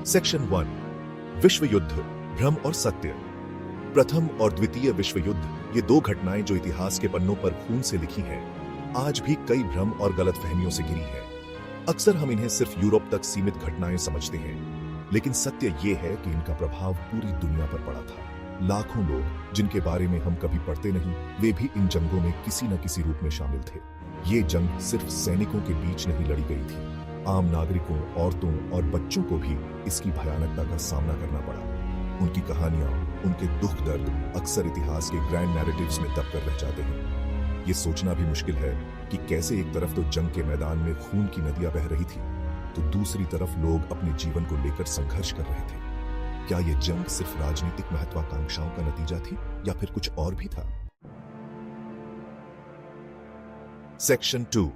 Section 1 विश्व युद्ध, भ्रम और सत्य। प्रथम और द्वितीय विश्व युद्ध, ये दो घटनाएं जो इतिहास के पन्नों पर खून से लिखी हैं, आज भी कई भ्रम और गलतफहमियों से घिरी हैं। अक्सर हम इन्हें सिर्फ यूरोप तक सीमित घटनाएं समझते हैं, लेकिन सत्य ये है कि इनका प्रभाव पूरी दुनिया पर पड़ा था। लाखों लोग जिनके बारे में हम कभी पढ़ते नहीं, वे भी इन जंगों में किसी न किसी रूप में शामिल थे। ये जंग सिर्फ सैनिकों के बीच नहीं लड़ी गई थी, आम नागरिकों, औरतों और बच्चों को भी इसकी भयानकता का सामना करना पड़ा। उनकी कहानियां, उनके दुख दर्द अक्सर इतिहास के ग्रैंड नैरेटिव्स में दब कर रह जाते हैं। ये सोचना भी मुश्किल है कि कैसे एक तरफ तो जंग के मैदान में खून की नदियां बह रही थी, तो दूसरी तरफ लोग अपने जीवन को लेकर संघर्ष कर रहे थे। क्या ये जंग सिर्फ राजनीतिक महत्वाकांक्षाओं का नतीजा थी या फिर कुछ और भी था? सेक्शन 2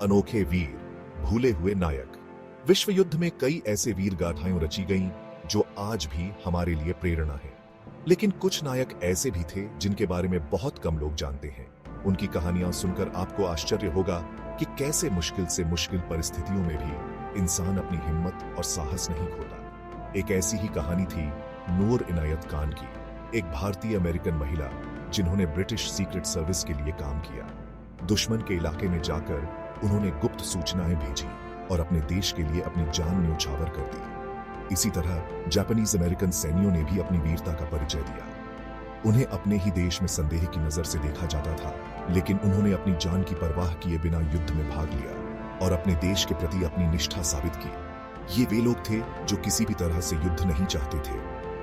अनोखे वीर, भूले हुए नायक। विश्व युद्ध में कई ऐसे वीर गाथाएं रची गईं जो आज भी हमारे लिए प्रेरणा है, लेकिन कुछ नायक ऐसे भी थे जिनके बारे में बहुत कम लोग जानते हैं। उनकी कहानियां सुनकर आपको आश्चर्य होगा कि कैसे मुश्किल से मुश्किल परिस्थितियों में भी इंसान अपनी हिम्मत और साहस नहीं खोता। एक ऐसी ही कहानी थी नूर इनायत खान की, एक भारतीय अमेरिकन महिला जिन्होंने ब्रिटिश सीक्रेट सर्विस के लिए काम किया। दुश्मन के इलाके में जाकर उन्होंने गुप्त सूचनाएं भेजी और अपने देश के लिए अपनी जान न्यौछावर कर दी। इसी तरह जापानीज अमेरिकन सैनिकों ने भी अपनी वीरता का परिचय दिया। उन्हें अपने ही देश में संदेह की नजर से देखा जाता था, लेकिन उन्होंने अपनी जान की परवाह किए बिना युद्ध में भाग लिया और अपने देश के प्रति अपनी निष्ठा साबित की। ये वे लोग थे जो किसी भी तरह से युद्ध नहीं चाहते थे,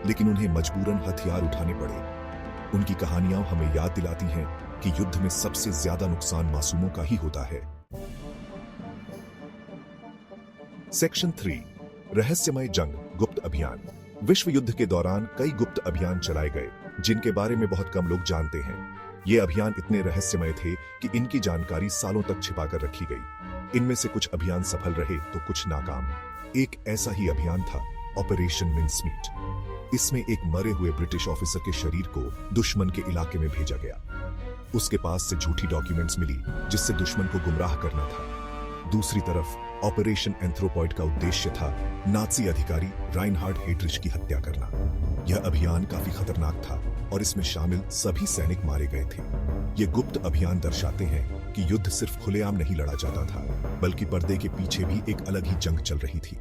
लेकिन उन्हें मजबूरन हथियार उठाने पड़े। उनकी कहानियां हमें याद दिलाती हैं कि युद्ध में सबसे ज्यादा नुकसान मासूमों का ही होता है। सेक्शन 3 रहस्यमय जंग, गुप्त अभियान। विश्व युद्ध के दौरान कई गुप्त अभियान चलाए गए जिनके बारे में बहुत कम लोग जानते हैं। ये अभियान इतने रहस्यमय थे कि इनकी जानकारी सालों तक छिपाकर रखी गई। इनमें से कुछ अभियान सफल रहे तो कुछ नाकाम। एक ऐसा ही अभियान था ऑपरेशन मिन्समीट। इसमें एक मरे हुए ब्रिटिश ऑफिसर के शरीर को दुश्मन के इलाके में भेजा गया। उसके पास से झूठी डॉक्यूमेंट्स मिली जिससे दुश्मन को गुमराह करना था। दूसरी तरफ ऑपरेशन एंथ्रोपॉइड का उद्देश्य था नाजी अधिकारी राइनहार्ड हेड्रिच की हत्या करना। यह अभियान काफी खतरनाक था और इसमें शामिल सभी सैनिक मारे गए थे। ये गुप्त अभियान दर्शाते हैं कि युद्ध सिर्फ खुलेआम नहीं लड़ा जाता था, बल्कि पर्दे के पीछे भी एक अलग ही जंग चल रही थी।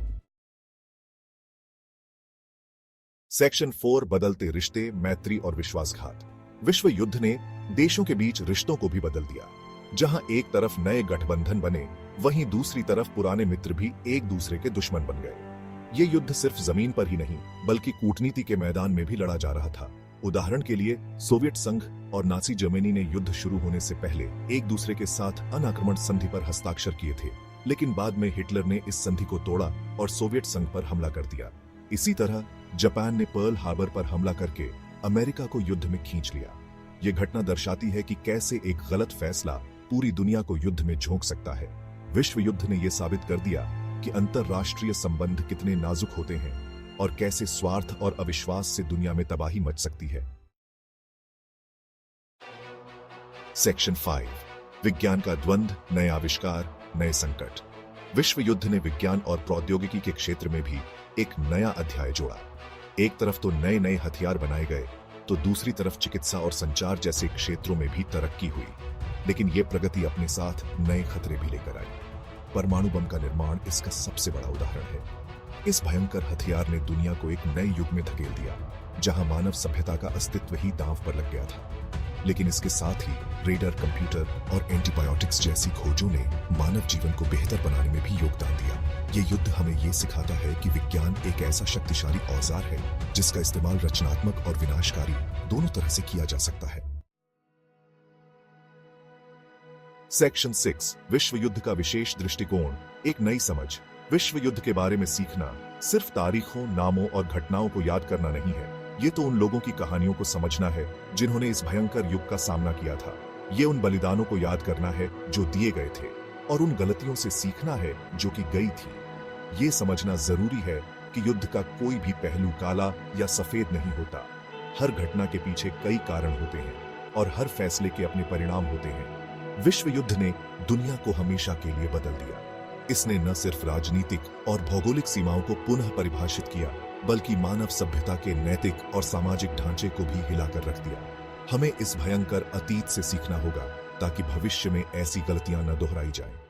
सेक्शन 4 बदलते रिश्ते, मैत्री और विश्वासघात। विश्व युद्ध ने देशों के बीच रिश्तों को भी बदल दिया। जहां एक तरफ नए गठबंधन बने, वहीं दूसरी तरफ पुराने मित्र भी एक दूसरे के दुश्मन बन गए। ये युद्ध सिर्फ जमीन पर ही नहीं, बल्कि कूटनीति के मैदान में भी लड़ा जा रहा था। उदाहरण के लिए सोवियत संघ और नाजी जर्मनी ने युद्ध शुरू होने से पहले एक दूसरे के साथ अनाक्रमण संधि पर हस्ताक्षर किए थे, लेकिन बाद में हिटलर ने इस संधि को तोड़ा और सोवियत संघ पर हमला कर दिया। इसी तरह जापान ने पर्ल हार्बर पर हमला करके अमेरिका को युद्ध में खींच लिया। ये घटना दर्शाती है कि कैसे एक गलत फैसला पूरी दुनिया को युद्ध में झोंक सकता है। विश्व युद्ध ने यह साबित कर दिया कि अंतरराष्ट्रीय संबंध कितने नाजुक होते हैं और कैसे स्वार्थ और अविश्वास से दुनिया में तबाही मच सकती है। सेक्शन 5 विज्ञान का द्वंद्व, नए आविष्कार, नए संकट। विश्व युद्ध ने विज्ञान और प्रौद्योगिकी के क्षेत्र में भी एक नया अध्याय जोड़ा। एक तरफ तो नए नए हथियार बनाए गए, तो दूसरी तरफ चिकित्सा और संचार जैसे क्षेत्रों में भी तरक्की हुई। लेकिन यह प्रगति अपने साथ नए खतरे भी लेकर आई। परमाणु बम का निर्माण इसका सबसे बड़ा उदाहरण है। इस भयंकर हथियार ने दुनिया को एक नए युग में धकेल दिया, जहां मानव सभ्यता का अस्तित्व ही दांव पर लग गया था। लेकिन इसके साथ ही रेडर, कंप्यूटर और एंटीबायोटिक्स जैसी खोजों ने मानव जीवन को बेहतर बनाने में भी योगदान दिया। ये युद्ध हमें ये सिखाता है कि विज्ञान एक ऐसा शक्तिशाली औजार है जिसका इस्तेमाल रचनात्मक और विनाशकारी दोनों तरह से किया जा सकता है। सेक्शन 6 विश्व युद्ध का विशेष दृष्टिकोण, एक नई समझ। विश्व युद्ध के बारे में सीखना सिर्फ तारीखों, नामों और घटनाओं को याद करना नहीं है। ये तो उन लोगों की कहानियों को समझना है जिन्होंने इस भयंकर युग का सामना किया था। ये उन बलिदानों को याद करना है जो दिए गए थे, और उन गलतियों से सीखना है जो कि गई थी। ये समझना जरूरी है कि युद्ध का कोई भी पहलू काला या सफेद नहीं होता। हर घटना के पीछे कई कारण होते हैं और हर फैसले के अपने परिणाम होते हैं। विश्व युद्ध ने दुनिया को हमेशा के लिए बदल दिया। इसने न सिर्फ राजनीतिक और भौगोलिक सीमाओं को पुनः परिभाषित किया, बल्कि मानव सभ्यता के नैतिक और सामाजिक ढांचे को भी हिलाकर रख दिया। हमें इस भयंकर अतीत से सीखना होगा ताकि भविष्य में ऐसी गलतियां न दोहराई जाएं।